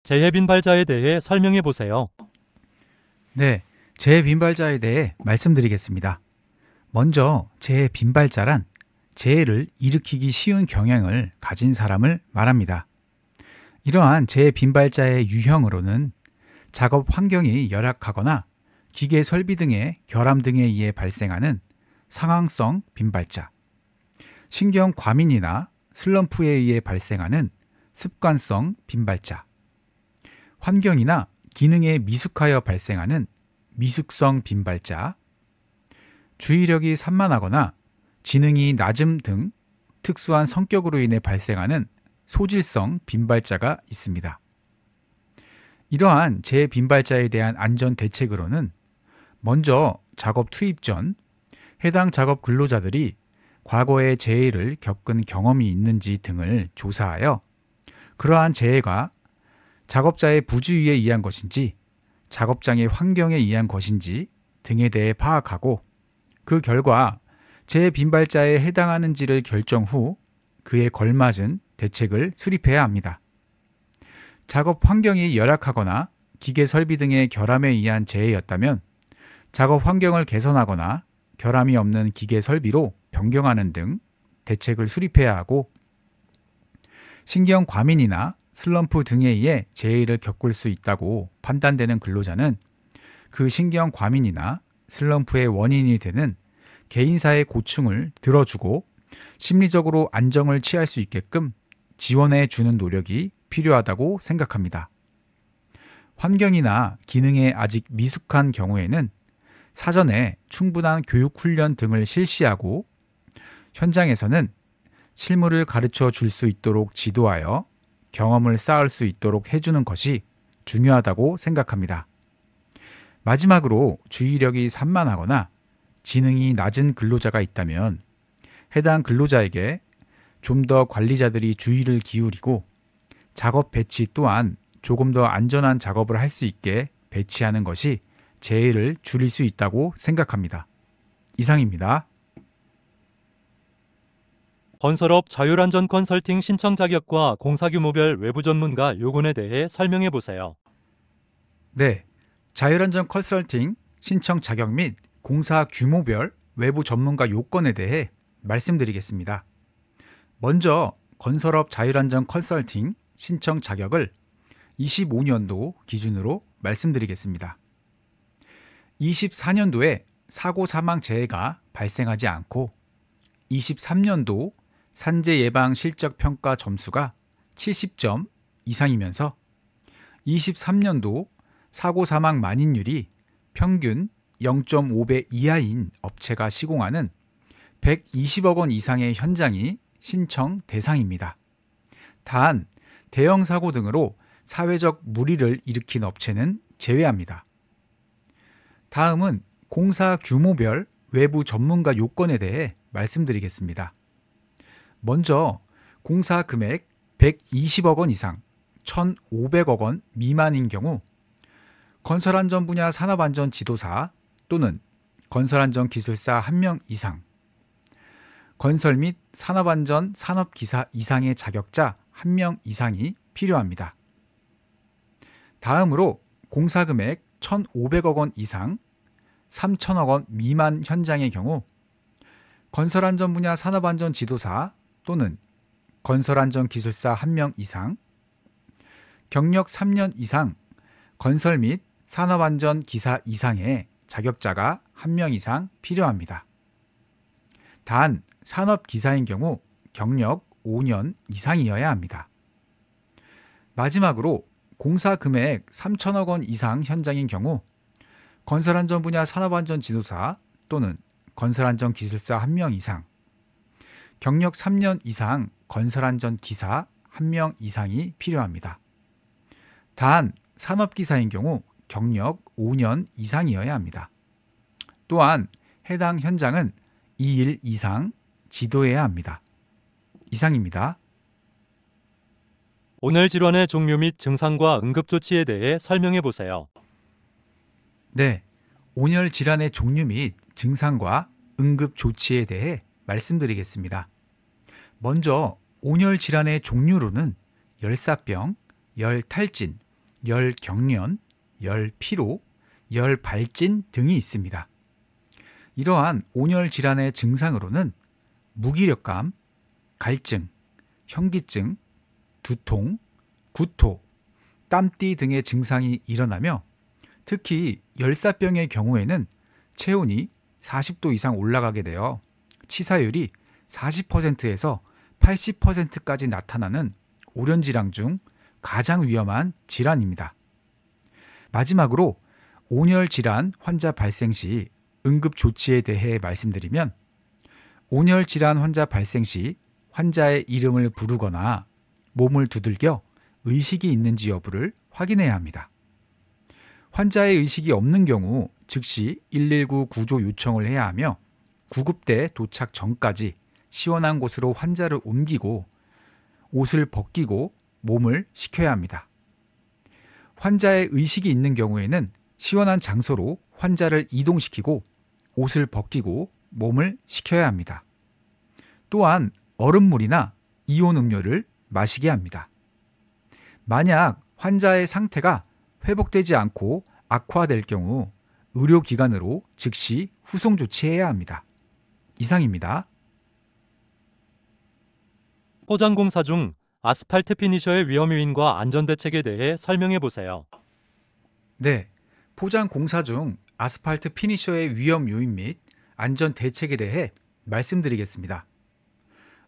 재해 빈발자에 대해 설명해 보세요. 네, 재해 빈발자에 대해 말씀드리겠습니다. 먼저 재해 빈발자란 재해를 일으키기 쉬운 경향을 가진 사람을 말합니다. 이러한 재해 빈발자의 유형으로는 작업 환경이 열악하거나 기계 설비 등의 결함 등에 의해 발생하는 상황성 빈발자, 신경 과민이나 슬럼프에 의해 발생하는 습관성 빈발자, 환경이나 기능에 미숙하여 발생하는 미숙성 빈발자, 주의력이 산만하거나 지능이 낮음 등 특수한 성격으로 인해 발생하는 소질성 빈발자가 있습니다. 이러한 재해 빈발자에 대한 안전 대책으로는 먼저 작업 투입 전 해당 작업 근로자들이 과거에 재해를 겪은 경험이 있는지 등을 조사하여 그러한 재해가 작업자의 부주의에 의한 것인지 작업장의 환경에 의한 것인지 등에 대해 파악하고 그 결과 재해 빈발자에 해당하는지를 결정 후 그에 걸맞은 대책을 수립해야 합니다. 작업 환경이 열악하거나 기계 설비 등의 결함에 의한 재해였다면 작업 환경을 개선하거나 결함이 없는 기계 설비로 변경하는 등 대책을 수립해야 하고, 신경 과민이나 슬럼프 등에 의해 재해를 겪을 수 있다고 판단되는 근로자는 그 신경 과민이나 슬럼프의 원인이 되는 개인사의 고충을 들어주고 심리적으로 안정을 취할 수 있게끔 지원해 주는 노력이 필요하다고 생각합니다. 환경이나 기능에 아직 미숙한 경우에는 사전에 충분한 교육 훈련 등을 실시하고 현장에서는 실무를 가르쳐 줄 수 있도록 지도하여 경험을 쌓을 수 있도록 해주는 것이 중요하다고 생각합니다. 마지막으로 주의력이 산만하거나 지능이 낮은 근로자가 있다면 해당 근로자에게 좀 더 관리자들이 주의를 기울이고 작업 배치 또한 조금 더 안전한 작업을 할 수 있게 배치하는 것이 재해를 줄일 수 있다고 생각합니다. 이상입니다. 건설업 자율안전 컨설팅 신청 자격과 공사 규모별 외부 전문가 요건에 대해 설명해 보세요. 네, 자율안전 컨설팅 신청 자격 및 공사 규모별 외부 전문가 요건에 대해 말씀드리겠습니다. 먼저 건설업 자율안전 컨설팅 신청 자격을 25년도 기준으로 말씀드리겠습니다. 24년도에 사고 사망 재해가 발생하지 않고 23년도 산재 예방 실적 평가 점수가 70점 이상이면서 23년도 사고 사망 만인율이 평균 0.5배 이하인 업체가 시공하는 120억 원 이상의 현장이 신청 대상입니다. 단 대형 사고 등으로 사회적 물의를 일으킨 업체는 제외합니다. 다음은 공사 규모별 외부 전문가 요건에 대해 말씀드리겠습니다. 먼저 공사 금액 120억 원 이상, 1,500억 원 미만인 경우 건설안전 분야 산업안전 지도사 또는 건설안전 기술사 1명 이상, 건설 및 산업안전 산업기사 이상의 자격자 1명 이상이 필요합니다. 다음으로 공사금액 1,500억 원 이상, 3,000억 원 미만 현장의 경우 건설안전 분야 산업안전 지도사 또는 건설안전 기술사 1명 이상, 경력 3년 이상 건설 및 산업안전 기사 이상의 자격자가 1명 이상 필요합니다. 단 산업기사인 경우 경력 5년 이상이어야 합니다. 마지막으로 공사 금액 3천억 원 이상 현장인 경우 건설안전 분야 산업안전 지도사 또는 건설안전 기술사 1명 이상, 경력 3년 이상 건설안전 기사 1명 이상이 필요합니다. 단 산업기사인 경우 경력 5년 이상이어야 합니다. 또한 해당 현장은 2일 이상 지도해야 합니다. 이상입니다. 오늘 질환의 종류 및 증상과 응급조치에 대해 설명해 보세요. 네, 온열 질환의 종류 및 증상과 응급조치에 대해 말씀드리겠습니다. 먼저 온열 질환의 종류로는 열사병, 열탈진, 열경련, 열피로, 열발진 등이 있습니다. 이러한 온열 질환의 증상으로는 무기력감, 갈증, 현기증, 두통, 구토, 땀띠 등의 증상이 일어나며 특히 열사병의 경우에는 체온이 40도 이상 올라가게 되어 치사율이 40%에서 80%까지 나타나는 올연질환 중 가장 위험한 질환입니다. 마지막으로 온열질환 환자 발생 시 응급조치에 대해 말씀드리면 온열질환 환자 발생 시 환자의 이름을 부르거나 몸을 두들겨 의식이 있는지 여부를 확인해야 합니다. 환자의 의식이 없는 경우 즉시 119 구조 요청을 해야 하며 구급대 도착 전까지 시원한 곳으로 환자를 옮기고 옷을 벗기고 몸을 식혀야 합니다. 환자의 의식이 있는 경우에는 시원한 장소로 환자를 이동시키고 옷을 벗기고 몸을 식혀야 합니다. 또한 얼음물이나 이온 음료를 마시게 합니다. 만약 환자의 상태가 회복되지 않고 악화될 경우 의료기관으로 즉시 후송 조치해야 합니다. 이상입니다. 포장공사 중 아스팔트 피니셔의 위험 요인과 안전대책에 대해 설명해 보세요. 네, 포장 공사 중 아스팔트 피니셔의 위험 요인 및 안전 대책에 대해 말씀드리겠습니다.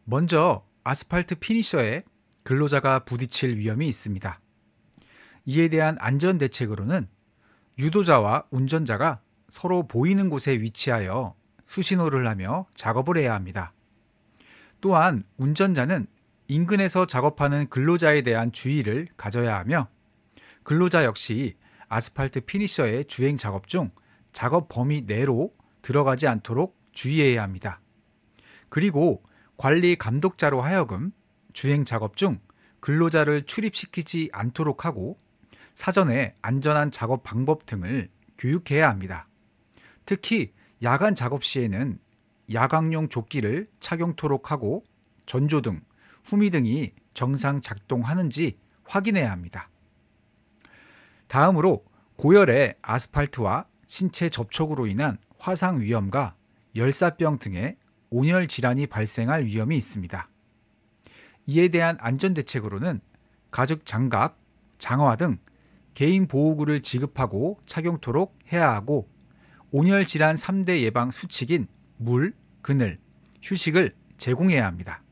먼저 아스팔트 피니셔에 근로자가 부딪힐 위험이 있습니다. 이에 대한 안전 대책으로는 유도자와 운전자가 서로 보이는 곳에 위치하여 수신호를 하며 작업을 해야 합니다. 또한 운전자는 인근에서 작업하는 근로자에 대한 주의를 가져야 하며 근로자 역시 아스팔트 피니셔의 주행 작업 중 작업 범위 내로 들어가지 않도록 주의해야 합니다. 그리고 관리 감독자로 하여금 주행 작업 중 근로자를 출입시키지 않도록 하고 사전에 안전한 작업 방법 등을 교육해야 합니다. 특히 야간 작업 시에는 야광용 조끼를 착용토록 하고 전조등, 후미등이 정상 작동하는지 확인해야 합니다. 다음으로 고열의 아스팔트와 신체 접촉으로 인한 화상 위험과 열사병 등의 온열 질환이 발생할 위험이 있습니다. 이에 대한 안전대책으로는 가죽 장갑, 장화 등 개인 보호구를 지급하고 착용토록 해야 하고 온열 질환 3대 예방 수칙인 물, 그늘, 휴식을 제공해야 합니다.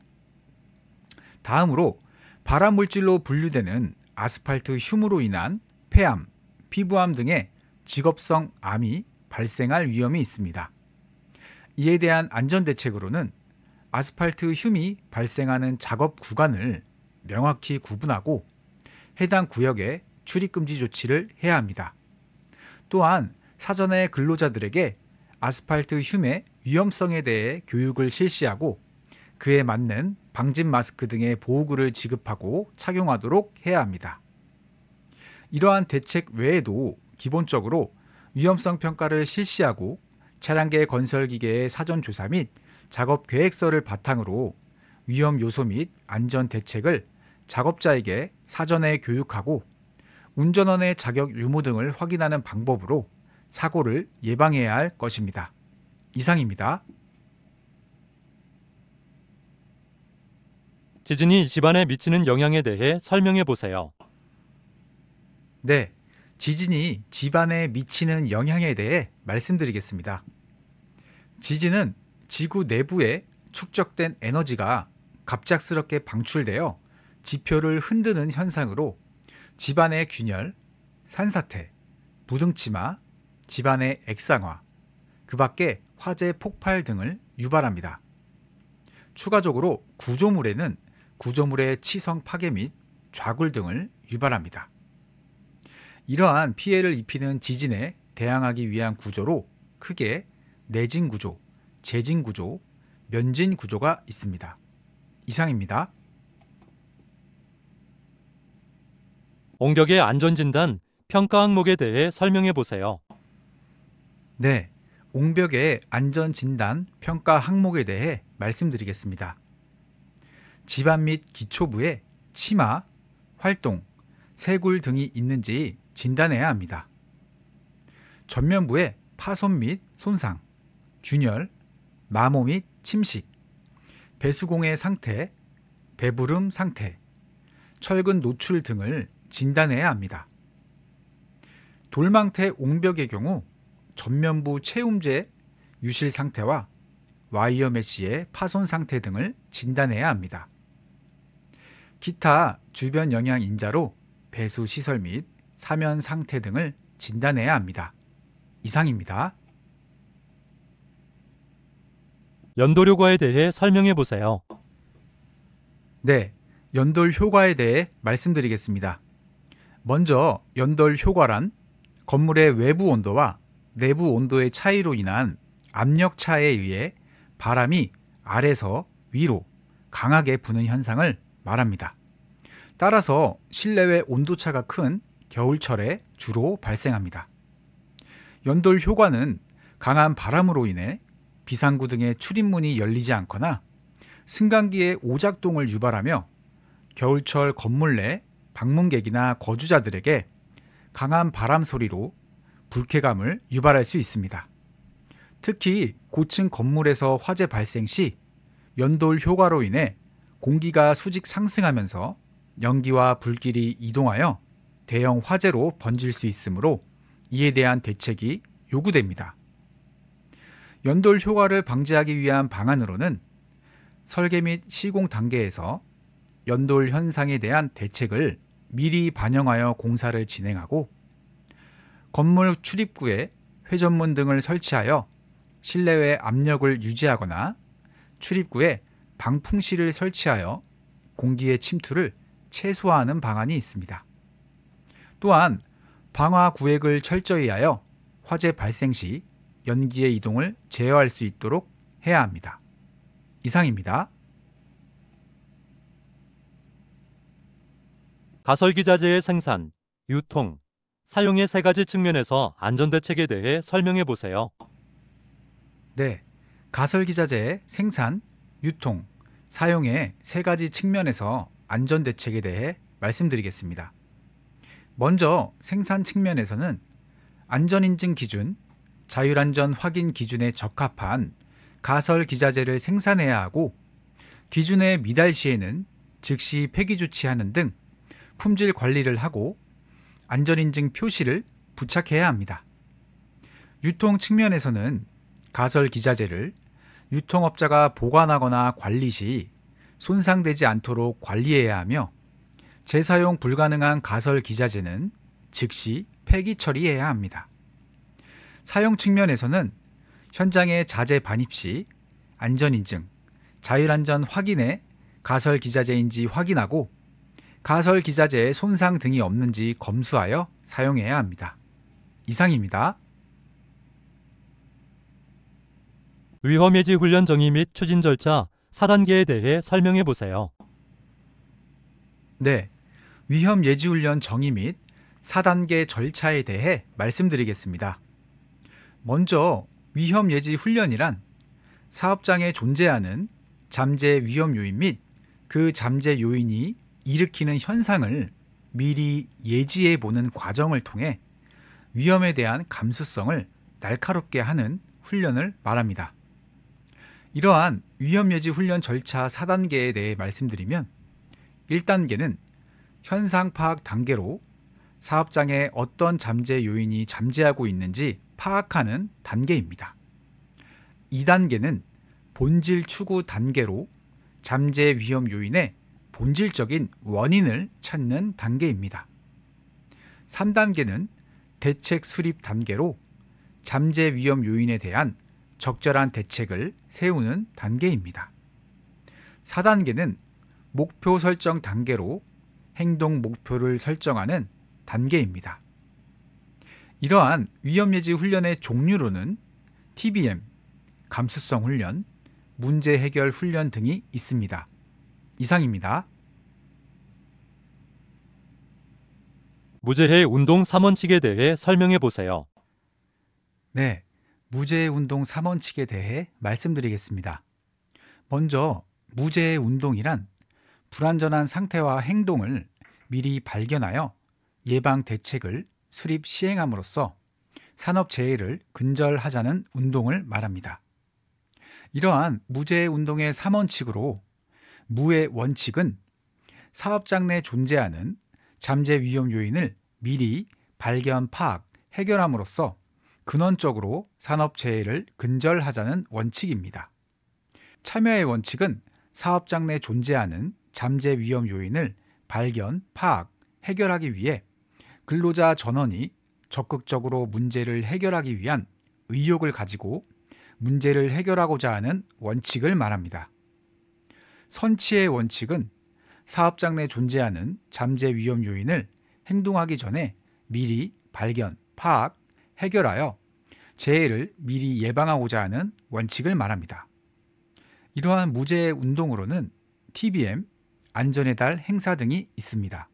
다음으로 발암물질로 분류되는 아스팔트 휴무로 인한 폐암, 피부암 등의 직업성 암이 발생할 위험이 있습니다. 이에 대한 안전대책으로는 아스팔트 흉이 발생하는 작업 구간을 명확히 구분하고 해당 구역에 출입금지 조치를 해야 합니다. 또한 사전에 근로자들에게 아스팔트 흉의 위험성에 대해 교육을 실시하고 그에 맞는 방진 마스크 등의 보호구를 지급하고 착용하도록 해야 합니다. 이러한 대책 외에도 기본적으로 위험성 평가를 실시하고 차량계 건설기계의 사전 조사 및 작업 계획서를 바탕으로 위험 요소 및 안전 대책을 작업자에게 사전에 교육하고 운전원의 자격 유무 등을 확인하는 방법으로 사고를 예방해야 할 것입니다. 이상입니다. 지진이 집안에 미치는 영향에 대해 설명해 보세요. 네, 지진이 집안에 미치는 영향에 대해 말씀드리겠습니다. 지진은 지구 내부에 축적된 에너지가 갑작스럽게 방출되어 지표를 흔드는 현상으로 집안의 균열, 산사태, 부등치마, 집안의 액상화, 그 밖에 화재 폭발 등을 유발합니다. 추가적으로 구조물에는 구조물의 치성 파괴 및 좌굴 등을 유발합니다. 이러한 피해를 입히는 지진에 대항하기 위한 구조로 크게 내진 구조, 재진 구조, 면진 구조가 있습니다. 이상입니다. 옹벽의 안전진단, 평가 항목에 대해 설명해 보세요. 네, 옹벽의 안전진단 평가 항목에 대해 말씀드리겠습니다. 집안 및 기초부의 치마, 활동, 쇄골 등이 있는지 진단해야 합니다. 전면부의 파손 및 손상, 균열, 마모 및 침식, 배수공의 상태, 배부름 상태, 철근 노출 등을 진단해야 합니다. 돌망태 옹벽의 경우 전면부 체움제 유실 상태와 와이어 메시의 파손 상태 등을 진단해야 합니다. 기타 주변 영향 인자로 배수 시설 및 사면 상태 등을 진단해야 합니다. 이상입니다. 연돌 효과에 대해 설명해 보세요. 네, 연돌 효과에 대해 말씀드리겠습니다. 먼저 연돌 효과란 건물의 외부 온도와 내부 온도의 차이로 인한 압력 차에 의해 바람이 아래서 위로 강하게 부는 현상을 말합니다. 따라서 실내외 온도차가 큰 겨울철에 주로 발생합니다. 연돌 효과는 강한 바람으로 인해 비상구 등의 출입문이 열리지 않거나 승강기의 오작동을 유발하며 겨울철 건물 내 방문객이나 거주자들에게 강한 바람 소리로 불쾌감을 유발할 수 있습니다. 특히 고층 건물에서 화재 발생 시 연돌 효과로 인해 공기가 수직 상승하면서 연기와 불길이 이동하여 대형 화재로 번질 수 있으므로 이에 대한 대책이 요구됩니다. 연돌 효과를 방지하기 위한 방안으로는 설계 및 시공 단계에서 연돌 현상에 대한 대책을 미리 반영하여 공사를 진행하고 건물 출입구에 회전문 등을 설치하여 실내외 압력을 유지하거나 출입구에 방풍실을 설치하여 공기의 침투를 최소화하는 방안이 있습니다. 또한 방화 구획을 철저히 하여 화재 발생 시 연기의 이동을 제어할 수 있도록 해야 합니다. 이상입니다. 가설기자재의 생산, 유통, 사용의 세 가지 측면에서 안전대책에 대해 설명해 보세요. 네, 가설기자재의 생산, 유통, 사용의 세 가지 측면에서 안전대책에 대해 말씀드리겠습니다. 먼저 생산 측면에서는 안전인증 기준, 자율안전 확인 기준에 적합한 가설기자재를 생산해야 하고 기준에 미달 시에는 즉시 폐기 조치하는 등 품질 관리를 하고 안전인증 표시를 부착해야 합니다. 유통 측면에서는 가설기자재를 유통업자가 보관하거나 관리 시 손상되지 않도록 관리해야 하며 재사용 불가능한 가설기자재는 즉시 폐기 처리해야 합니다. 사용 측면에서는 현장에 자재 반입 시 안전인증, 자율안전 확인에 가설기자재인지 확인하고 가설기자재의 손상 등이 없는지 검수하여 사용해야 합니다. 이상입니다. 위험예지 훈련 정의 및 추진 절차 4단계에 대해 설명해 보세요. 네, 위험예지훈련 정의 및 4단계 절차에 대해 말씀드리겠습니다. 먼저 위험예지훈련이란 사업장에 존재하는 잠재 위험 요인 및 그 잠재 요인이 일으키는 현상을 미리 예지해 보는 과정을 통해 위험에 대한 감수성을 날카롭게 하는 훈련을 말합니다. 이러한 위험예지 훈련 절차 4단계에 대해 말씀드리면 1단계는 현상 파악 단계로 사업장에 어떤 잠재 요인이 잠재하고 있는지 파악하는 단계입니다. 2단계는 본질 추구 단계로 잠재 위험 요인의 본질적인 원인을 찾는 단계입니다. 3단계는 대책 수립 단계로 잠재 위험 요인에 대한 적절한 대책을 세우는 단계입니다. 4단계는 목표 설정 단계로 행동 목표를 설정하는 단계입니다. 이러한 위험예지 훈련의 종류로는 TBM, 감수성 훈련, 문제 해결 훈련 등이 있습니다. 이상입니다. 무재해 운동 3원칙에 대해 설명해 보세요. 네, 무재해 운동 3원칙에 대해 말씀드리겠습니다. 먼저 무재해 운동이란 불완전한 상태와 행동을 미리 발견하여 예방 대책을 수립 시행함으로써 산업재해를 근절하자는 운동을 말합니다. 이러한 무재해 운동의 3원칙으로 무의 원칙은 사업장 내 존재하는 잠재 위험 요인을 미리 발견, 파악, 해결함으로써 근원적으로 산업재해를 근절하자는 원칙입니다. 참여의 원칙은 사업장 내 존재하는 잠재 위험 요인을 발견, 파악, 해결하기 위해 근로자 전원이 적극적으로 문제를 해결하기 위한 의욕을 가지고 문제를 해결하고자 하는 원칙을 말합니다. 선치의 원칙은 사업장 내 존재하는 잠재 위험 요인을 행동하기 전에 미리 발견, 파악, 해결하여 재해를 미리 예방하고자 하는 원칙을 말합니다. 이러한 무재해 운동으로는 TBM, 안전의 달 행사 등이 있습니다.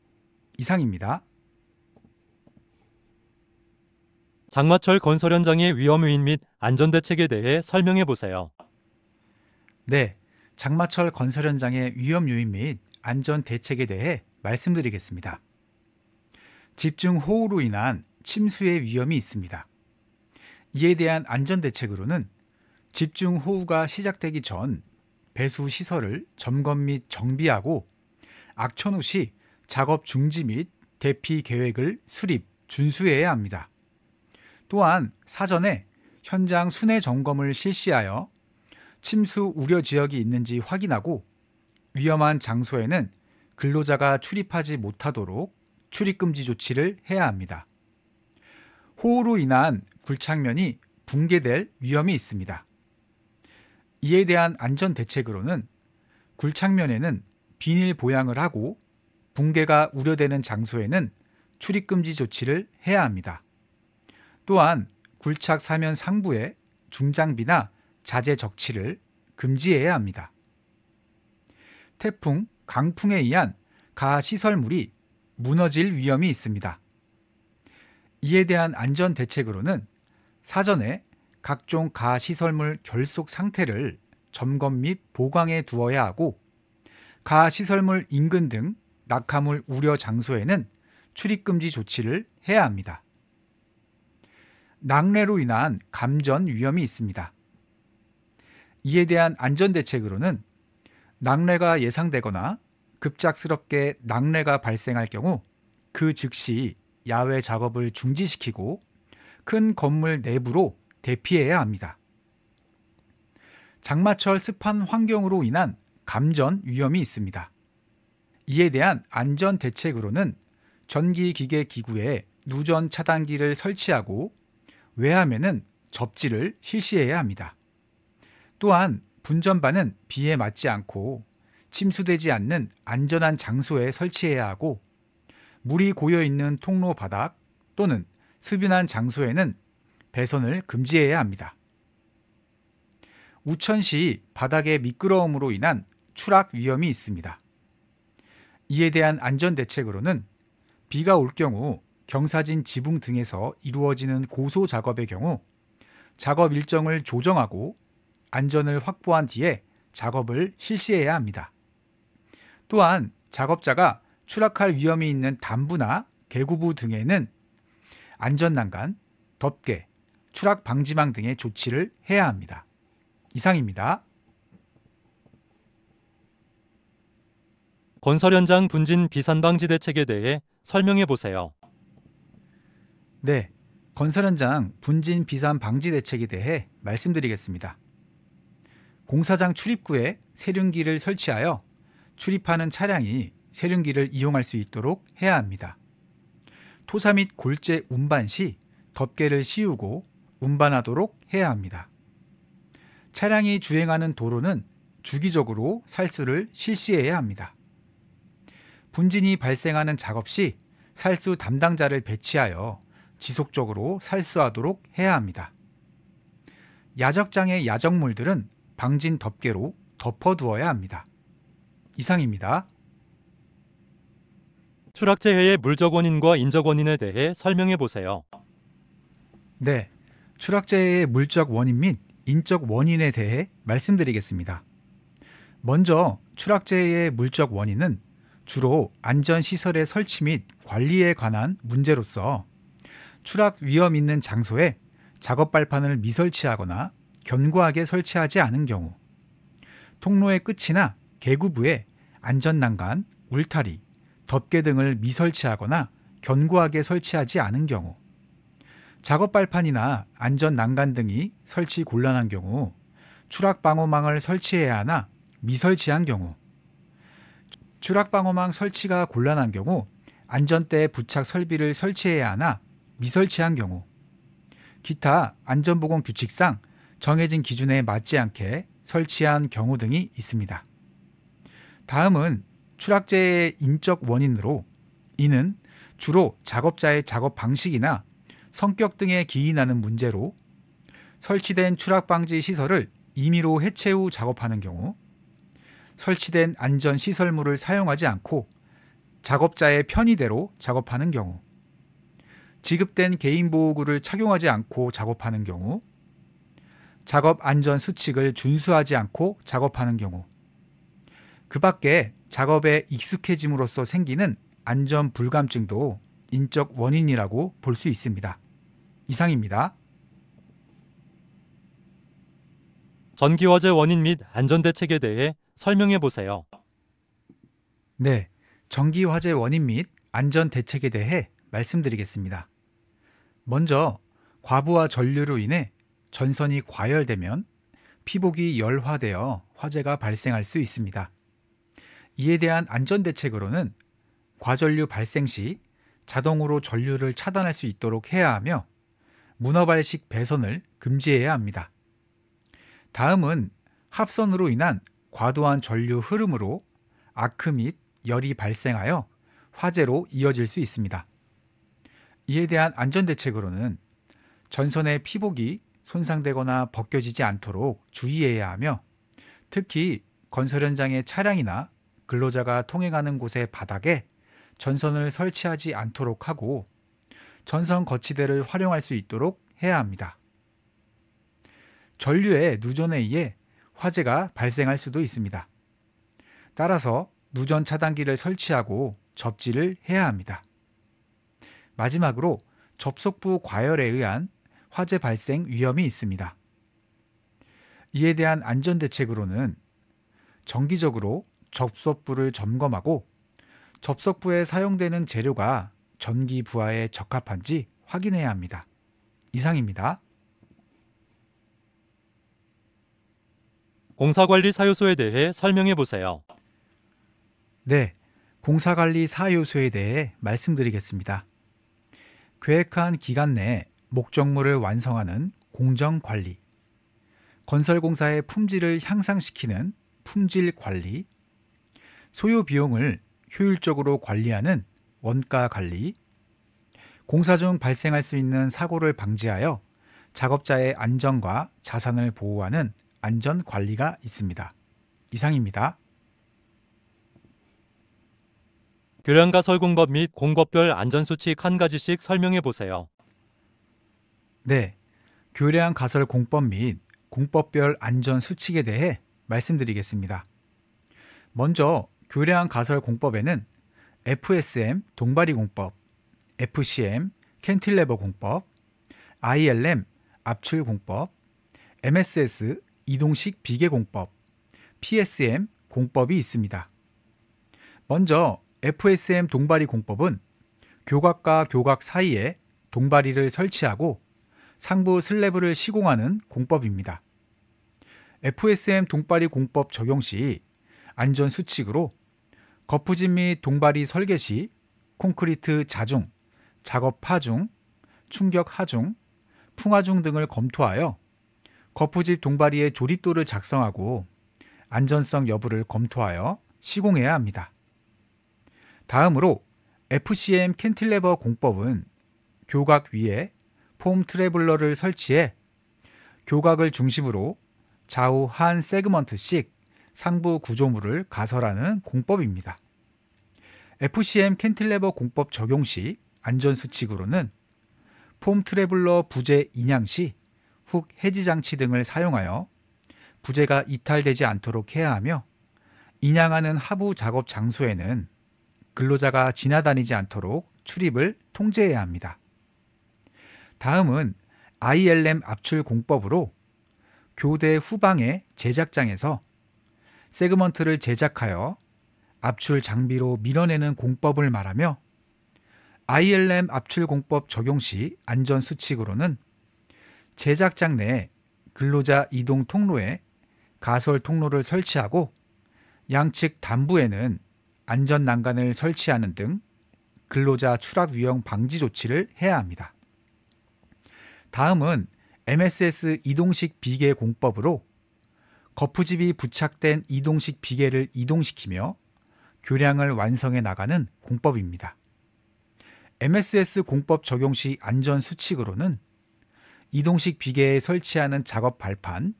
이상입니다. 장마철 건설 현장의 위험 요인 및 안전 대책에 대해 설명해 보세요. 네, 장마철 건설 현장의 위험 요인 및 안전 대책에 대해 말씀드리겠습니다. 집중 호우로 인한 침수의 위험이 있습니다. 이에 대한 안전 대책으로는 집중 호우가 시작되기 전 배수 시설을 점검 및 정비하고 악천 후 시 작업 중지 및 대피 계획을 수립, 준수해야 합니다. 또한 사전에 현장 순회 점검을 실시하여 침수 우려 지역이 있는지 확인하고 위험한 장소에는 근로자가 출입하지 못하도록 출입금지 조치를 해야 합니다. 호우로 인한 굴착면이 붕괴될 위험이 있습니다. 이에 대한 안전 대책으로는 굴착면에는 비닐 보양을 하고 붕괴가 우려되는 장소에는 출입금지 조치를 해야 합니다. 또한 굴착 사면 상부에 중장비나 자재 적치를 금지해야 합니다. 태풍, 강풍에 의한 가시설물이 무너질 위험이 있습니다. 이에 대한 안전 대책으로는 사전에 각종 가시설물 결속 상태를 점검 및 보강해 두어야 하고 가시설물 인근 등 낙하물 우려 장소에는 출입금지 조치를 해야 합니다. 낙뢰로 인한 감전 위험이 있습니다. 이에 대한 안전 대책으로는 낙뢰가 예상되거나 급작스럽게 낙뢰가 발생할 경우 그 즉시 야외 작업을 중지시키고 큰 건물 내부로 대피해야 합니다. 장마철 습한 환경으로 인한 감전 위험이 있습니다. 이에 대한 안전 대책으로는 전기기계 기구에 누전 차단기를 설치하고 외함에는 접지를 실시해야 합니다. 또한 분전반은 비에 맞지 않고 침수되지 않는 안전한 장소에 설치해야 하고 물이 고여있는 통로 바닥 또는 수변한 장소에는 배선을 금지해야 합니다. 우천시 바닥의 미끄러움으로 인한 추락 위험이 있습니다. 이에 대한 안전 대책으로는 비가 올 경우 경사진 지붕 등에서 이루어지는 고소 작업의 경우 작업 일정을 조정하고 안전을 확보한 뒤에 작업을 실시해야 합니다. 또한 작업자가 추락할 위험이 있는 담부나 개구부 등에는 안전난간, 덮개, 추락 방지망 등의 조치를 해야 합니다. 이상입니다. 건설 현장 분진 비산 방지 대책에 대해 설명해 보세요. 네, 건설 현장 분진 비산 방지 대책에 대해 말씀드리겠습니다. 공사장 출입구에 세륜기를 설치하여 출입하는 차량이 세륜기를 이용할 수 있도록 해야 합니다. 토사 및 골재 운반 시 덮개를 씌우고 운반하도록 해야 합니다. 차량이 주행하는 도로는 주기적으로 살수를 실시해야 합니다. 분진이 발생하는 작업 시 살수 담당자를 배치하여 지속적으로 살수하도록 해야 합니다. 야적장의 야적물들은 방진 덮개로 덮어두어야 합니다. 이상입니다. 추락재해의 물적 원인과 인적 원인에 대해 설명해 보세요. 네, 추락재해의 물적 원인 및 인적 원인에 대해 말씀드리겠습니다. 먼저 추락재해의 물적 원인은 주로 안전시설의 설치 및 관리에 관한 문제로서 추락 위험 있는 장소에 작업 발판을 미설치하거나 견고하게 설치하지 않은 경우, 통로의 끝이나 계구부에 안전난간, 울타리, 덮개 등을 미설치하거나 견고하게 설치하지 않은 경우, 작업 발판이나 안전난간 등이 설치 곤란한 경우, 추락방호망을 설치해야 하나 미설치한 경우, 추락방호망 설치가 곤란한 경우 안전대 부착 설비를 설치해야 하나 미설치한 경우, 기타 안전보건 규칙상 정해진 기준에 맞지 않게 설치한 경우 등이 있습니다. 다음은 추락재의 인적 원인으로, 이는 주로 작업자의 작업 방식이나 성격 등에 기인하는 문제로 설치된 추락방지 시설을 임의로 해체 후 작업하는 경우, 설치된 안전시설물을 사용하지 않고 작업자의 편의대로 작업하는 경우, 지급된 개인보호구를 착용하지 않고 작업하는 경우, 작업 안전 수칙을 준수하지 않고 작업하는 경우, 그 밖에 작업에 익숙해짐으로써 생기는 안전 불감증도 인적 원인이라고 볼 수 있습니다. 이상입니다. 전기화재 원인 및 안전대책에 대해 설명해 보세요. 네, 전기화재 원인 및 안전대책에 대해 말씀드리겠습니다. 먼저 과부하 전류로 인해 전선이 과열되면 피복이 열화되어 화재가 발생할 수 있습니다. 이에 대한 안전대책으로는 과전류 발생 시 자동으로 전류를 차단할 수 있도록 해야 하며 문어발식 배선을 금지해야 합니다. 다음은 합선으로 인한 과도한 전류 흐름으로 아크 및 열이 발생하여 화재로 이어질 수 있습니다. 이에 대한 안전대책으로는 전선의 피복이 손상되거나 벗겨지지 않도록 주의해야 하며, 특히 건설 현장의 차량이나 근로자가 통행하는 곳의 바닥에 전선을 설치하지 않도록 하고 전선 거치대를 활용할 수 있도록 해야 합니다. 전류의 누전에 의해 화재가 발생할 수도 있습니다. 따라서 누전 차단기를 설치하고 접지를 해야 합니다. 마지막으로 접속부 과열에 의한 화재 발생 위험이 있습니다. 이에 대한 안전대책으로는 정기적으로 접속부를 점검하고 접속부에 사용되는 재료가 전기 부하에 적합한지 확인해야 합니다. 이상입니다. 공사관리 사유소에 대해 설명해 보세요. 네, 공사관리 사유소에 대해 말씀드리겠습니다. 계획한 기간 내에 목적물을 완성하는 공정관리, 건설공사의 품질을 향상시키는 품질관리, 소요 비용을 효율적으로 관리하는 원가관리, 공사 중 발생할 수 있는 사고를 방지하여 작업자의 안전과 자산을 보호하는 안전관리가 있습니다. 이상입니다. 교량가설공법 및 공법별 안전수칙 한 가지씩 설명해 보세요. 네, 교량가설공법 및 공법별 안전수칙에 대해 말씀드리겠습니다. 먼저 교량가설공법에는 FSM 동바리공법, FCM 캔틸레버공법, ILM 압출공법, MSS 이동식 비계공법, PSM 공법이 있습니다. 먼저 FSM 동바리공법은 교각과 교각 사이에 동바리를 설치하고 상부 슬래브를 시공하는 공법입니다. FSM 동바리 공법 적용 시 안전수칙으로 거푸집 및 동바리 설계 시 콘크리트 자중, 작업 하중, 충격 하중, 풍하중 등을 검토하여 거푸집 동바리의 조립도를 작성하고 안전성 여부를 검토하여 시공해야 합니다. 다음으로 FCM 캔틸레버 공법은 교각 위에 폼 트래블러를 설치해 교각을 중심으로 좌우 한 세그먼트씩 상부 구조물을 가설하는 공법입니다. FCM 캔틸레버 공법 적용 시 안전수칙으로는 폼 트래블러 부재 인양 시 훅 해지 장치 등을 사용하여 부재가 이탈되지 않도록 해야 하며, 인양하는 하부 작업 장소에는 근로자가 지나다니지 않도록 출입을 통제해야 합니다. 다음은 ILM 압출 공법으로 교대 후방의 제작장에서 세그먼트를 제작하여 압출 장비로 밀어내는 공법을 말하며, ILM 압출 공법 적용 시 안전 수칙으로는 제작장 내 근로자 이동 통로에 가설 통로를 설치하고 양측 단부에는 안전 난간을 설치하는 등 근로자 추락 위험 방지 조치를 해야 합니다. 다음은 MSS 이동식 비계 공법으로 거푸집이 부착된 이동식 비계를 이동시키며 교량을 완성해 나가는 공법입니다. MSS 공법 적용 시 안전 수칙으로는 이동식 비계에 설치하는 작업 발판,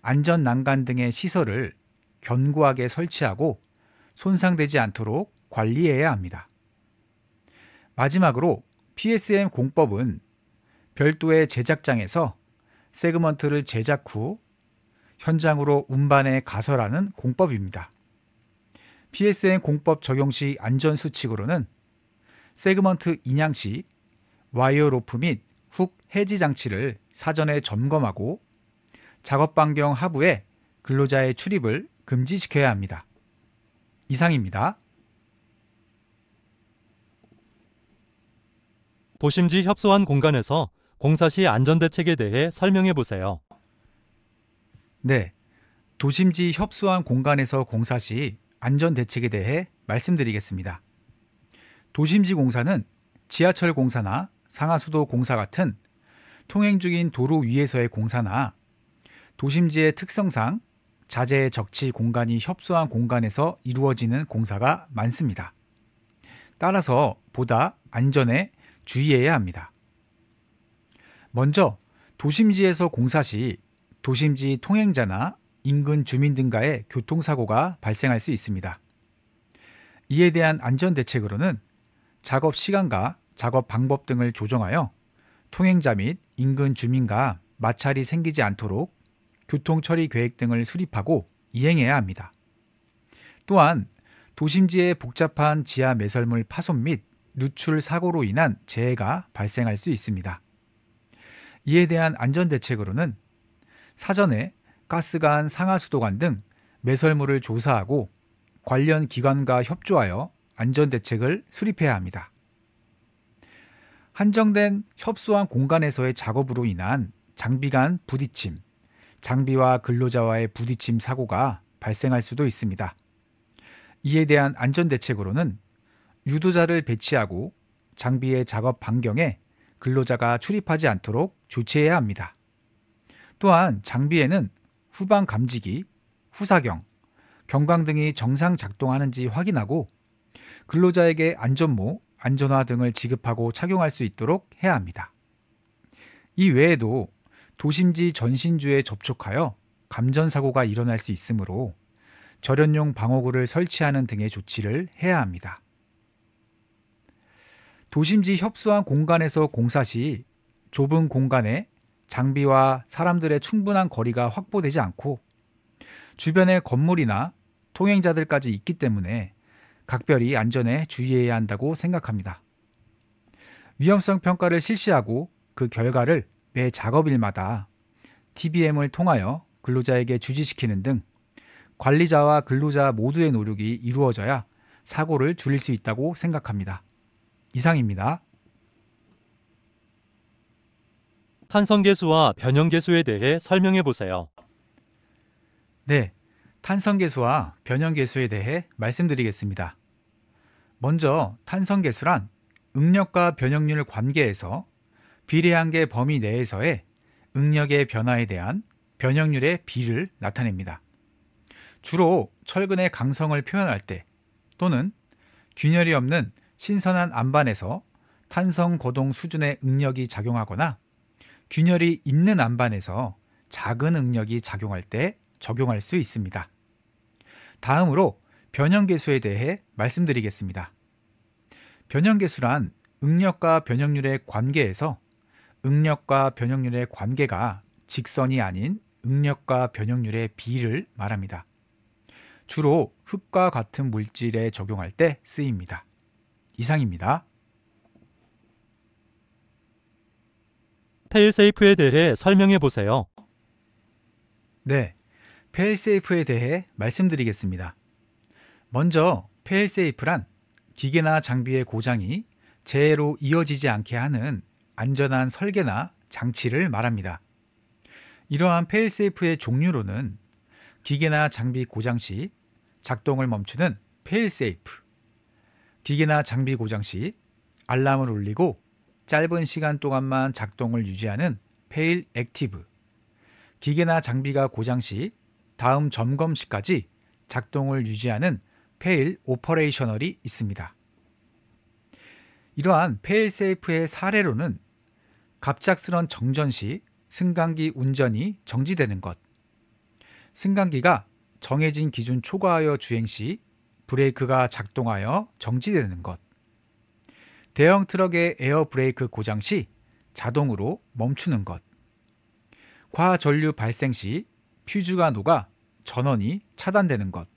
안전 난간 등의 시설을 견고하게 설치하고 손상되지 않도록 관리해야 합니다. 마지막으로 PSM 공법은 별도의 제작장에서 세그먼트를 제작 후 현장으로 운반해 가설하는 공법입니다. PSM 공법 적용 시 안전 수칙으로는 세그먼트 인양 시 와이어 로프 및 훅 해지 장치를 사전에 점검하고 작업 반경 하부에 근로자의 출입을 금지시켜야 합니다. 이상입니다. 도심지 협소한 공간에서 공사 시 안전대책에 대해 설명해 보세요. 네, 도심지 협소한 공간에서 공사 시 안전대책에 대해 말씀드리겠습니다. 도심지 공사는 지하철 공사나 상하수도 공사 같은 통행 중인 도로 위에서의 공사나 도심지의 특성상 자재 적치 공간이 협소한 공간에서 이루어지는 공사가 많습니다. 따라서 보다 안전에 주의해야 합니다. 먼저 도심지에서 공사 시 도심지 통행자나 인근 주민 등과의 교통사고가 발생할 수 있습니다. 이에 대한 안전대책으로는 작업 시간과 작업 방법 등을 조정하여 통행자 및 인근 주민과 마찰이 생기지 않도록 교통처리 계획 등을 수립하고 이행해야 합니다. 또한 도심지의 복잡한 지하 매설물 파손 및 누출 사고로 인한 재해가 발생할 수 있습니다. 이에 대한 안전대책으로는 사전에 가스관, 상하수도관 등 매설물을 조사하고 관련 기관과 협조하여 안전대책을 수립해야 합니다. 한정된 협소한 공간에서의 작업으로 인한 장비 간 부딪힘, 장비와 근로자와의 부딪힘 사고가 발생할 수도 있습니다. 이에 대한 안전대책으로는 유도자를 배치하고 장비의 작업 반경에 근로자가 출입하지 않도록 조치해야 합니다. 또한 장비에는 후방 감지기, 후사경, 경광 등이 정상 작동하는지 확인하고 근로자에게 안전모, 안전화 등을 지급하고 착용할 수 있도록 해야 합니다. 이 외에도 도심지 전신주에 접촉하여 감전사고가 일어날 수 있으므로 절연용 방어구를 설치하는 등의 조치를 해야 합니다. 도심지 협소한 공간에서 공사 시 좁은 공간에 장비와 사람들의 충분한 거리가 확보되지 않고 주변에 건물이나 통행자들까지 있기 때문에 각별히 안전에 주의해야 한다고 생각합니다. 위험성 평가를 실시하고 그 결과를 매 작업일마다 TBM을 통하여 근로자에게 주지시키는 등 관리자와 근로자 모두의 노력이 이루어져야 사고를 줄일 수 있다고 생각합니다. 이상입니다. 탄성계수와 변형계수에 대해 설명해 보세요. 네, 탄성계수와 변형계수에 대해 말씀드리겠습니다. 먼저 탄성계수란 응력과 변형률 관계에서 비례한계 범위 내에서의 응력의 변화에 대한 변형률의 비를 나타냅니다. 주로 철근의 강성을 표현할 때 또는 균열이 없는 신선한 안반에서 탄성 거동 수준의 응력이 작용하거나 균열이 있는 안반에서 작은 응력이 작용할 때 적용할 수 있습니다. 다음으로 변형계수에 대해 말씀드리겠습니다. 변형계수란 응력과 변형률의 관계에서 응력과 변형률의 관계가 직선이 아닌 응력과 변형률의 비를 말합니다. 주로 흙과 같은 물질에 적용할 때 쓰입니다. 이상입니다. 페일세이프에 대해 설명해 보세요. 네, 페일세이프에 대해 말씀드리겠습니다. 먼저 페일세이프란 기계나 장비의 고장이 재해로 이어지지 않게 하는 안전한 설계나 장치를 말합니다. 이러한 페일세이프의 종류로는 기계나 장비 고장 시 작동을 멈추는 페일세이프, 기계나 장비 고장 시 알람을 울리고 짧은 시간 동안만 작동을 유지하는 페일 액티브, 기계나 장비가 고장 시 다음 점검 시까지 작동을 유지하는 페일 오퍼레이셔널이 있습니다. 이러한 페일세이프의 사례로는 갑작스런 정전 시 승강기 운전이 정지되는 것, 승강기가 정해진 기준 초과하여 주행 시 브레이크가 작동하여 정지되는 것, 대형 트럭의 에어 브레이크 고장 시 자동으로 멈추는 것, 과전류 발생 시 퓨즈가 녹아 전원이 차단되는 것,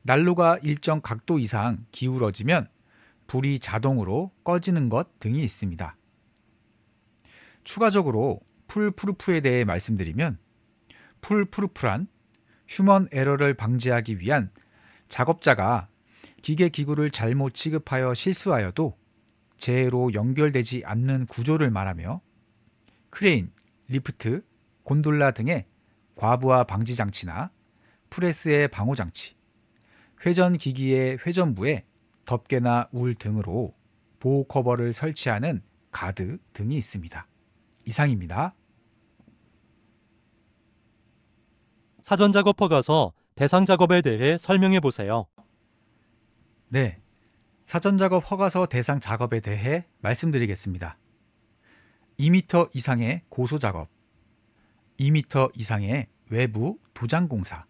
난로가 일정 각도 이상 기울어지면 불이 자동으로 꺼지는 것 등이 있습니다. 추가적으로 풀프루프에 대해 말씀드리면 풀프루프란 휴먼 에러를 방지하기 위한 작업자가 기계 기구를 잘못 취급하여 실수하여도 재해로 연결되지 않는 구조를 말하며 크레인, 리프트, 곤돌라 등의 과부하 방지 장치나 프레스의 방호 장치, 회전 기기의 회전부에 덮개나 울 등으로 보호 커버를 설치하는 가드 등이 있습니다. 이상입니다. 사전 작업 허가서 대상 작업에 대해 설명해 보세요. 네, 사전 작업 허가서 대상 작업에 대해 말씀드리겠습니다. 2m 이상의 고소 작업, 2m 이상의 외부 도장 공사,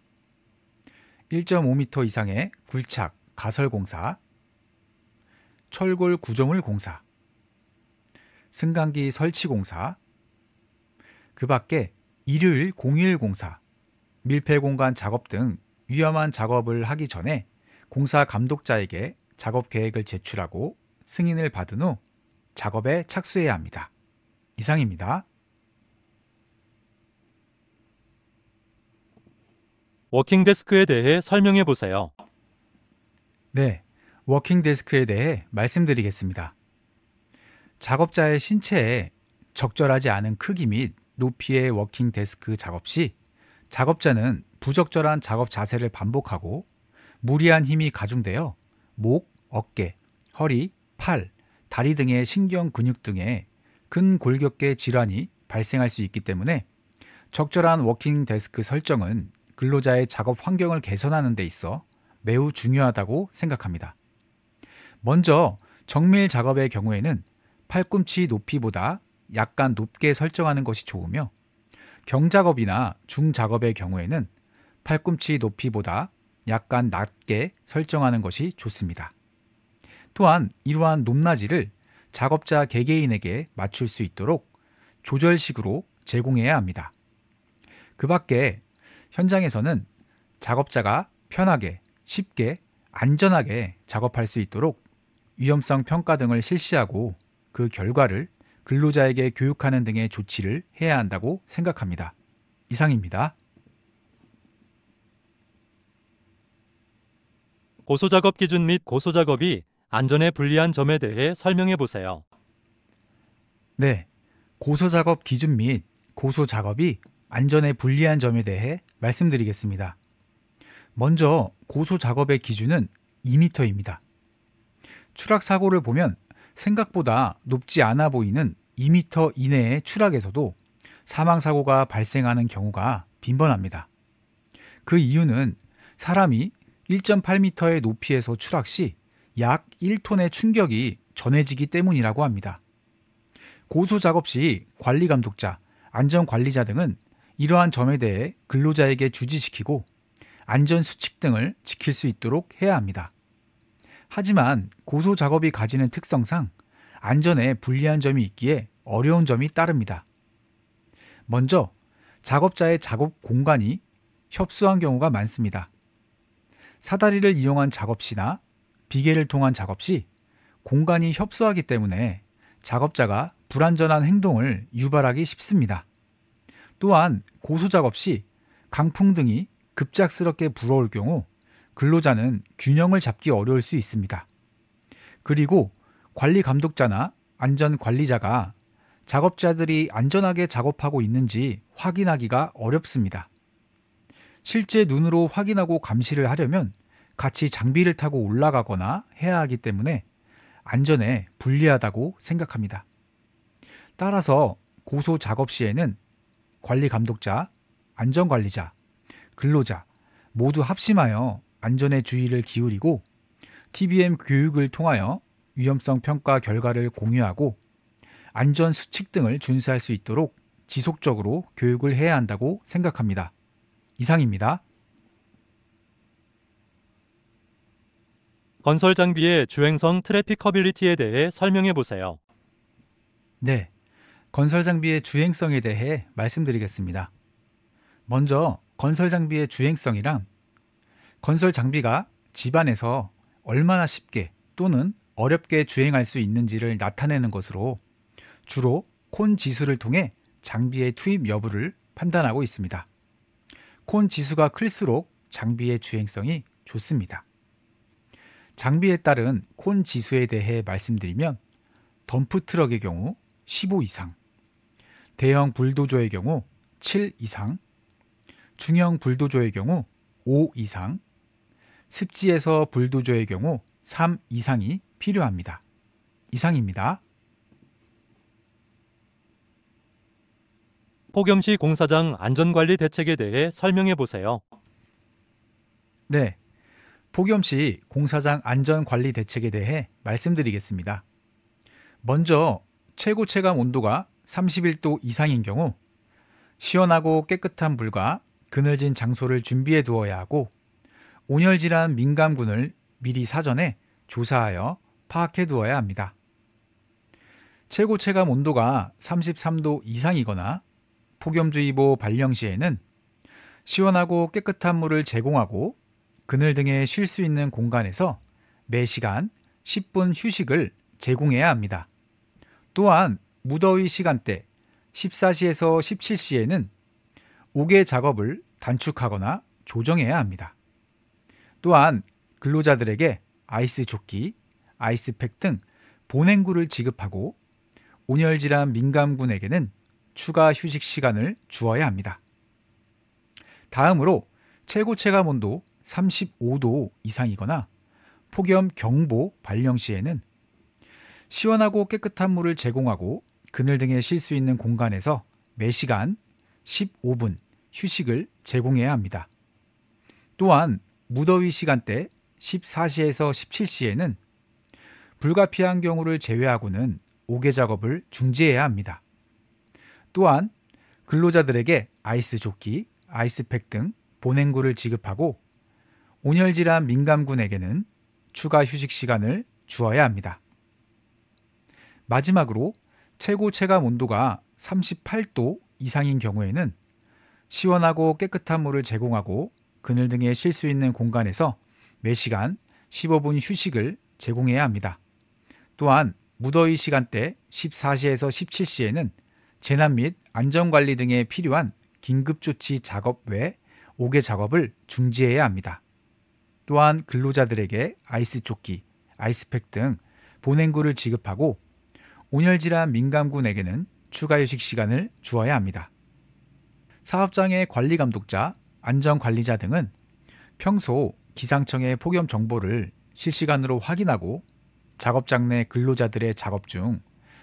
1.5m 이상의 굴착, 가설 공사, 철골 구조물 공사, 승강기 설치 공사, 그 밖에 일요일 공휴일 공사, 밀폐 공간 작업 등 위험한 작업을 하기 전에 공사 감독자에게 작업 계획을 제출하고 승인을 받은 후 작업에 착수해야 합니다. 이상입니다. 워킹 데스크에 대해 설명해 보세요. 네, 워킹 데스크에 대해 말씀드리겠습니다. 작업자의 신체에 적절하지 않은 크기 및 높이의 워킹 데스크 작업 시 작업자는 부적절한 작업 자세를 반복하고 무리한 힘이 가중되어 목, 어깨, 허리, 팔, 다리 등의 신경 근육 등의 근골격계 질환이 발생할 수 있기 때문에 적절한 워킹 데스크 설정은 근로자의 작업 환경을 개선하는 데 있어 매우 중요하다고 생각합니다. 먼저 정밀 작업의 경우에는 팔꿈치 높이보다 약간 높게 설정하는 것이 좋으며 경작업이나 중작업의 경우에는 팔꿈치 높이보다 약간 낮게 설정하는 것이 좋습니다. 또한 이러한 높낮이를 작업자 개개인에게 맞출 수 있도록 조절식으로 제공해야 합니다. 그 밖에 현장에서는 작업자가 편하게, 쉽게, 안전하게 작업할 수 있도록 위험성 평가 등을 실시하고 그 결과를 근로자에게 교육하는 등의 조치를 해야 한다고 생각합니다. 이상입니다. 고소작업 기준 및 고소작업이 안전에 불리한 점에 대해 설명해 보세요. 네, 고소작업 기준 및 고소작업이 안전에 불리한 점에 대해 말씀드리겠습니다. 먼저 고소작업의 기준은 2m입니다. 추락사고를 보면 생각보다 높지 않아 보이는 2m 이내의 추락에서도 사망사고가 발생하는 경우가 빈번합니다. 그 이유는 사람이 1.8m의 높이에서 추락 시 약 1톤의 충격이 전해지기 때문이라고 합니다. 고소작업 시 관리감독자, 안전관리자 등은 이러한 점에 대해 근로자에게 주지시키고 안전수칙 등을 지킬 수 있도록 해야 합니다. 하지만 고소작업이 가지는 특성상 안전에 불리한 점이 있기에 어려운 점이 따릅니다. 먼저 작업자의 작업 공간이 협소한 경우가 많습니다. 사다리를 이용한 작업 시나 비계를 통한 작업 시 공간이 협소하기 때문에 작업자가 불안전한 행동을 유발하기 쉽습니다. 또한 고소 작업 시 강풍 등이 급작스럽게 불어올 경우 근로자는 균형을 잡기 어려울 수 있습니다. 그리고 관리 감독자나 안전 관리자가 작업자들이 안전하게 작업하고 있는지 확인하기가 어렵습니다. 실제 눈으로 확인하고 감시를 하려면 같이 장비를 타고 올라가거나 해야 하기 때문에 안전에 불리하다고 생각합니다. 따라서 고소 작업 시에는 관리 감독자, 안전 관리자, 근로자 모두 합심하여 안전에 주의를 기울이고 TBM 교육을 통하여 위험성 평가 결과를 공유하고 안전 수칙 등을 준수할 수 있도록 지속적으로 교육을 해야 한다고 생각합니다. 이상입니다. 건설 장비의 주행성 트래픽커빌리티에 대해 설명해 보세요. 네, 건설 장비의 주행성에 대해 말씀드리겠습니다. 먼저 건설 장비의 주행성이란 건설 장비가 집안에서 얼마나 쉽게 또는 어렵게 주행할 수 있는지를 나타내는 것으로 주로 콘 지수를 통해 장비의 투입 여부를 판단하고 있습니다. 콘 지수가 클수록 장비의 주행성이 좋습니다. 장비에 따른 콘 지수에 대해 말씀드리면 덤프 트럭의 경우 15 이상, 대형 불도저의 경우 7 이상, 중형 불도저의 경우 5 이상, 습지에서 불도저의 경우 3 이상이 필요합니다. 이상입니다. 폭염시 공사장 안전관리 대책에 대해 설명해 보세요. 네, 폭염시 공사장 안전관리 대책에 대해 말씀드리겠습니다. 먼저 최고 체감 온도가 31도 이상인 경우 시원하고 깨끗한 물과 그늘진 장소를 준비해 두어야 하고 온열질환 민감군을 미리 사전에 조사하여 파악해 두어야 합니다. 최고 체감 온도가 33도 이상이거나 폭염주의보 발령 시에는 시원하고 깨끗한 물을 제공하고 그늘 등에 쉴 수 있는 공간에서 매 시간 10분 휴식을 제공해야 합니다. 또한 무더위 시간대 14시에서 17시에는 옥외 작업을 단축하거나 조정해야 합니다. 또한 근로자들에게 아이스 조끼, 아이스팩 등 보냉구를 지급하고 온열질환 민감군에게는 추가 휴식 시간을 주어야 합니다. 다음으로 최고 체감 온도 35도 이상이거나 폭염 경보 발령 시에는 시원하고 깨끗한 물을 제공하고 그늘 등에 쉴 수 있는 공간에서 매 시간 15분 휴식을 제공해야 합니다. 또한 무더위 시간대 14시에서 17시에는 불가피한 경우를 제외하고는 옥외 작업을 중지해야 합니다. 또한 근로자들에게 아이스 조끼, 아이스팩 등 보냉구를 지급하고 온열질환 민감군에게는 추가 휴식 시간을 주어야 합니다. 마지막으로 최고 체감 온도가 38도 이상인 경우에는 시원하고 깨끗한 물을 제공하고 그늘 등에 쉴 수 있는 공간에서 매 시간 15분 휴식을 제공해야 합니다. 또한 무더위 시간대 14시에서 17시에는 재난 및 안전관리 등에 필요한 긴급조치 작업 외 옥외 작업을 중지해야 합니다. 또한 근로자들에게 아이스 조끼, 아이스팩 등 보냉구를 지급하고 온열질환 민감군에게는 추가 휴식 시간을 주어야 합니다. 사업장의 관리감독자, 안전관리자 등은 평소 기상청의 폭염 정보를 실시간으로 확인하고 작업장 내 근로자들의 작업 중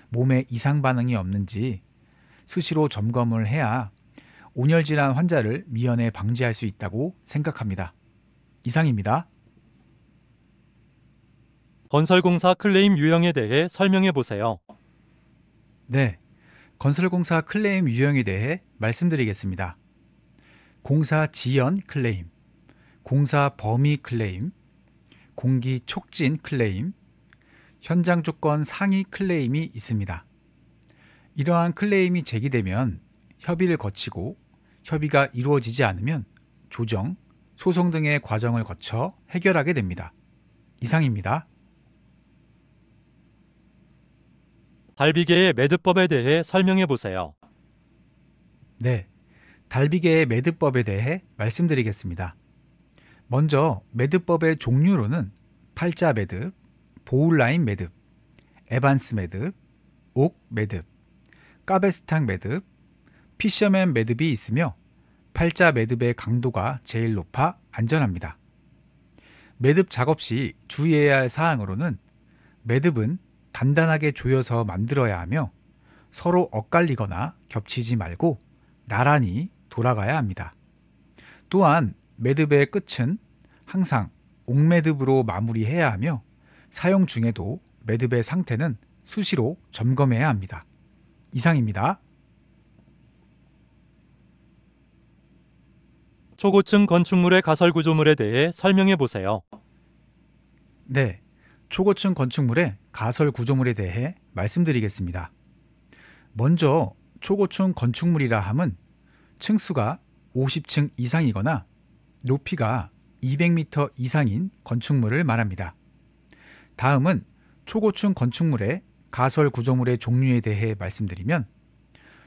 몸에 이상 반응이 없는지 수시로 점검을 해야 온열질환 환자를 미연에 방지할 수 있다고 생각합니다. 이상입니다. 건설공사 클레임 유형에 대해 설명해 보세요. 네, 건설공사 클레임 유형에 대해 말씀드리겠습니다. 공사 지연 클레임, 공사 범위 클레임, 공기 촉진 클레임, 현장 조건 상위 클레임이 있습니다. 이러한 클레임이 제기되면 협의를 거치고 협의가 이루어지지 않으면 조정, 소송 등의 과정을 거쳐 해결하게 됩니다. 이상입니다. 달비계의 매듭법에 대해 설명해 보세요. 네, 달비계의 매듭법에 대해 말씀드리겠습니다. 먼저 매듭법의 종류로는 팔자 매듭, 보울라인 매듭, 에반스 매듭, 옥 매듭, 까베스탕 매듭, 피셔맨 매듭이 있으며 팔자 매듭의 강도가 제일 높아 안전합니다. 매듭 작업 시 주의해야 할 사항으로는 매듭은 단단하게 조여서 만들어야 하며 서로 엇갈리거나 겹치지 말고 나란히 돌아가야 합니다. 또한 매듭의 끝은 항상 옥매듭으로 마무리해야 하며 사용 중에도 매듭의 상태는 수시로 점검해야 합니다. 이상입니다. 초고층 건축물의 가설 구조물에 대해 설명해 보세요. 네, 초고층 건축물의 가설 구조물에 대해 말씀드리겠습니다. 먼저 초고층 건축물이라 함은 층수가 50층 이상이거나 높이가 200m 이상인 건축물을 말합니다. 다음은 초고층 건축물의 가설 구조물의 종류에 대해 말씀드리면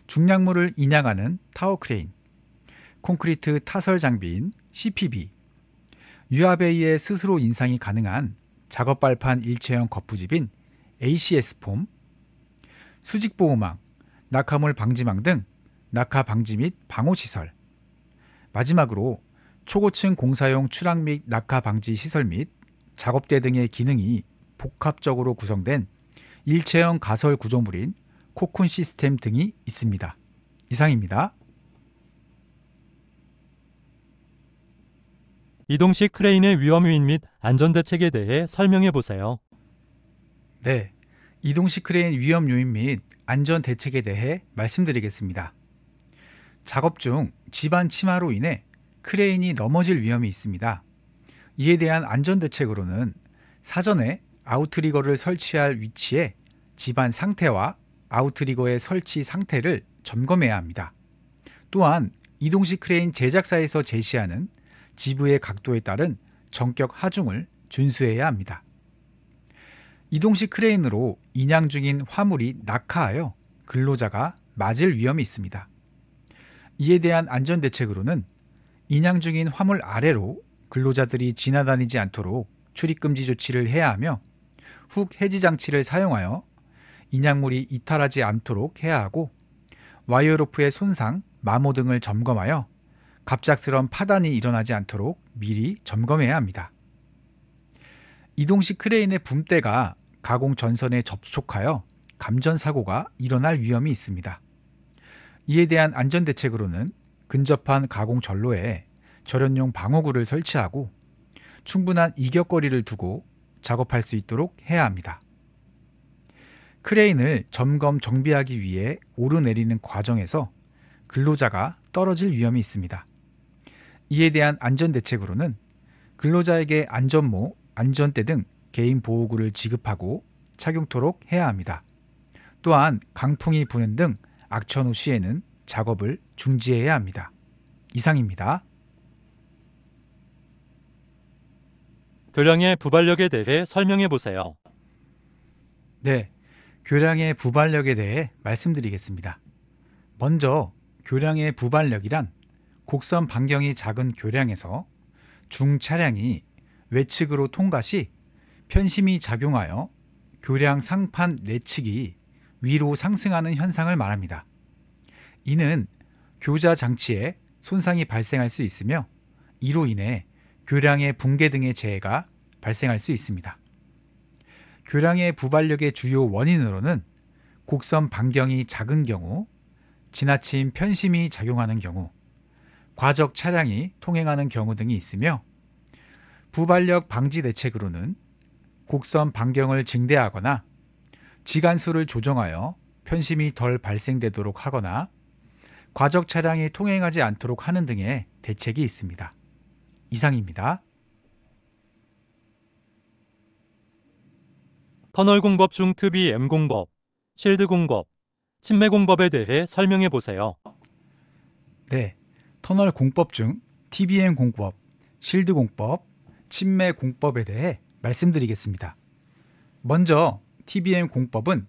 중량물을 인양하는 타워 크레인, 콘크리트 타설 장비인 CPB, 유아베이의 스스로 인상이 가능한 작업 발판 일체형 거푸집인 ACS 폼, 수직보호망, 낙하물 방지망 등 낙하 방지 및 방호 시설, 마지막으로 초고층 공사용 추락 및 낙하 방지 시설 및 작업대 등의 기능이 복합적으로 구성된 일체형 가설 구조물인 코쿤 시스템 등이 있습니다. 이상입니다. 이동식 크레인의 위험 요인 및 안전 대책에 대해 설명해 보세요. 네, 이동식 크레인 위험 요인 및 안전 대책에 대해 말씀드리겠습니다. 작업 중 지반 침하로 인해 크레인이 넘어질 위험이 있습니다. 이에 대한 안전 대책으로는 사전에 아웃리거를 설치할 위치에 지반 상태와 아웃리거의 설치 상태를 점검해야 합니다. 또한 이동식 크레인 제작사에서 제시하는 지부의 각도에 따른 정격 하중을 준수해야 합니다. 이동식 크레인으로 인양 중인 화물이 낙하하여 근로자가 맞을 위험이 있습니다. 이에 대한 안전 대책으로는 인양 중인 화물 아래로 근로자들이 지나다니지 않도록 출입금지 조치를 해야 하며 훅 해지 장치를 사용하여 인양물이 이탈하지 않도록 해야 하고 와이어로프의 손상, 마모 등을 점검하여 갑작스러운 파단이 일어나지 않도록 미리 점검해야 합니다. 이동식 크레인의 붐대가 가공 전선에 접촉하여 감전 사고가 일어날 위험이 있습니다. 이에 대한 안전 대책으로는 근접한 가공 전로에 절연용 방어구를 설치하고 충분한 이격거리를 두고 작업할 수 있도록 해야 합니다. 크레인을 점검 정비하기 위해 오르내리는 과정에서 근로자가 떨어질 위험이 있습니다. 이에 대한 안전 대책으로는 근로자에게 안전모, 안전대 등 개인 보호구를 지급하고 착용토록 해야 합니다. 또한 강풍이 부는 등 악천 후 시에는 작업을 중지해야 합니다. 이상입니다. 교량의 부발력에 대해 설명해 보세요. 네, 교량의 부발력에 대해 말씀드리겠습니다. 먼저 교량의 부발력이란 곡선 반경이 작은 교량에서 중차량이 외측으로 통과 시 편심이 작용하여 교량 상판 내측이 위로 상승하는 현상을 말합니다. 이는 교자 장치에 손상이 발생할 수 있으며 이로 인해 교량의 붕괴 등의 재해가 발생할 수 있습니다. 교량의 부발력의 주요 원인으로는 곡선 반경이 작은 경우, 지나친 편심이 작용하는 경우, 과적 차량이 통행하는 경우 등이 있으며 부발력 방지 대책으로는 곡선 반경을 증대하거나 지간수를 조정하여 편심이 덜 발생되도록 하거나 과적 차량이 통행하지 않도록 하는 등의 대책이 있습니다. 이상입니다. 터널 공법 중 특이 M 공법, 실드 공법, 침매 공법에 대해 설명해 보세요. 네, 터널 공법 중 TBM 공법, 실드 공법, 침매 공법에 대해 말씀드리겠습니다. 먼저 TBM 공법은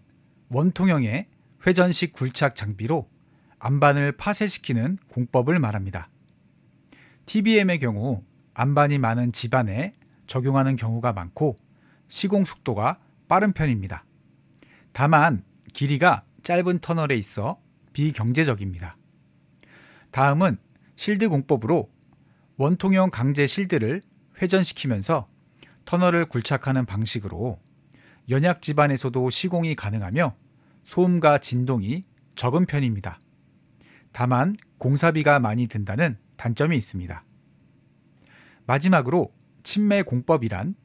원통형의 회전식 굴착 장비로 안반을 파쇄시키는 공법을 말합니다. TBM의 경우 안반이 많은 집안에 적용하는 경우가 많고 시공 속도가 빠른 편입니다. 다만 길이가 짧은 터널에 있어 비경제적입니다. 다음은 실드 공법으로 원통형 강제 실드를 회전시키면서 터널을 굴착하는 방식으로 연약 집안에서도 시공이 가능하며 소음과 진동이 적은 편입니다. 다만 공사비가 많이 든다는 단점이 있습니다. 마지막으로 침매 공법이란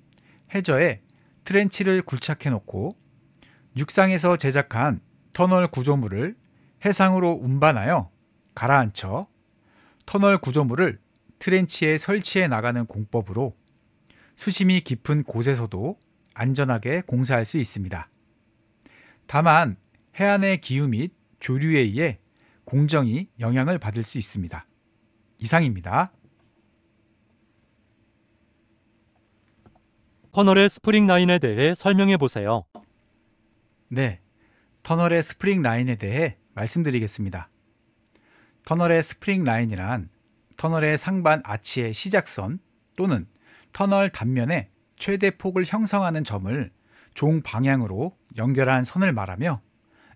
해저에 트렌치를 굴착해 놓고 육상에서 제작한 터널 구조물을 해상으로 운반하여 가라앉혀 터널 구조물을 트렌치에 설치해 나가는 공법으로 수심이 깊은 곳에서도 안전하게 공사할 수 있습니다. 다만 해안의 기후 및 조류에 의해 공정이 영향을 받을 수 있습니다. 이상입니다. 터널의 스프링 라인에 대해 설명해 보세요. 네, 터널의 스프링 라인에 대해 말씀드리겠습니다. 터널의 스프링 라인이란 터널의 상반 아치의 시작선 또는 터널 단면의 최대 폭을 형성하는 점을 종 방향으로 연결한 선을 말하며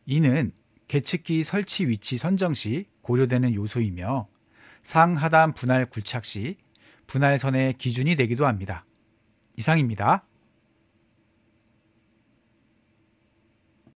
이는 계측기 설치 위치 선정 시 고려되는 요소이며 상하단 분할 굴착 시 분할선의 기준이 되기도 합니다. 이상입니다.